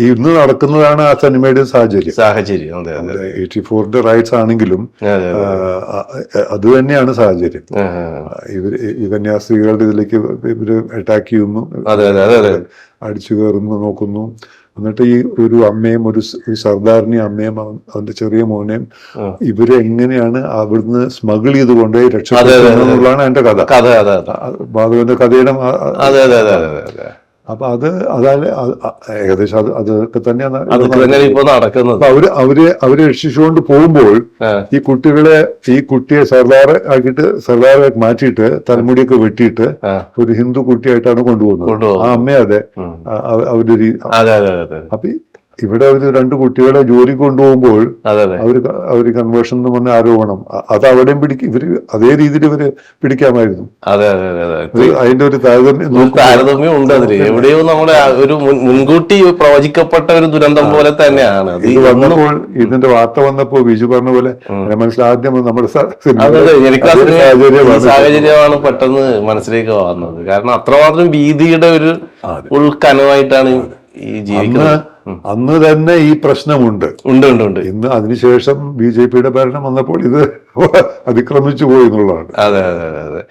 ഇന്ന് നടക്കുന്നതാണ് ആ സിനിമയുടെ സാഹചര്യം. 84 റൈറ്റ്സ് ആണെങ്കിലും അത് തന്നെയാണ് സാഹചര്യം. ഈ കന്യാസ്ത്രീകളുടെ ഇതിലേക്ക് ഇവര് അറ്റാക്ക് ചെയ്യുന്നു, അടിച്ചു കയറുന്നു, നോക്കുന്നു. എന്നിട്ട് ഈ ഒരു അമ്മയും ഒരു സർദാറിനെ അമ്മയും അവന്റെ ചെറിയ മോനെയും ഇവര് എങ്ങനെയാണ് അവിടുന്ന് സ്മഗിൾ ചെയ്ത് കൊണ്ടുപോയി രക്ഷപ്പെടുത്തുന്നതാണ് എന്റെ കഥ, മാധവന്റെ കഥയുടെ. അപ്പൊ അതായത് ഏകദേശം അതൊക്കെ തന്നെയാണ് അവര് രക്ഷിച്ചുകൊണ്ട് പോകുമ്പോൾ ഈ കുട്ടിയെ സർദാറെ മാറ്റിയിട്ട് തലമുടിയൊക്കെ വെട്ടിയിട്ട് ഒരു ഹിന്ദു കുട്ടിയായിട്ടാണ് കൊണ്ടുപോകുന്നത്. ആ അമ്മയെ അവര് അപ്പൊ ഇവിടെ അവര് 2 കുട്ടികളെ ജോലി കൊണ്ടുപോകുമ്പോൾ അവര് കൺവേർഷൻ എന്ന് പറഞ്ഞ ആരോപണം അത് അവിടെയും ഇവര് അതേ രീതിയിൽ ഇവര് പിടിക്കാമായിരുന്നു. അതിന്റെ ഒരു താരതമ്യം ഉണ്ട് അതില്. എവിടെയോ നമ്മുടെ ഒരു മുൻകൂട്ടി പ്രവചിക്കപ്പെട്ട ഒരു ദുരന്തം പോലെ തന്നെയാണ് ഇത് വന്നപ്പോൾ. ഇതിന്റെ വാർത്ത വന്നപ്പോ ബിജു പറഞ്ഞ പോലെ മനസ്സിലാദ്യം നമ്മുടെ സാഹചര്യമാണ് പെട്ടെന്ന് മനസ്സിലേക്ക് വന്നത്. കാരണം അത്രമാത്രം ഭീതിയുടെ ഒരു ഉൾക്കനവായിട്ടാണ് ഈ ജീവിക്കുന്നത്. അന്ന് തന്നെ ഈ പ്രശ്നമുണ്ട്. ഇന്ന് അതിനുശേഷം BJP യുടെ ഭരണം വന്നപ്പോൾ ഇത് അതിക്രമിച്ചു പോയി എന്നുള്ളതാണ്. അതെ.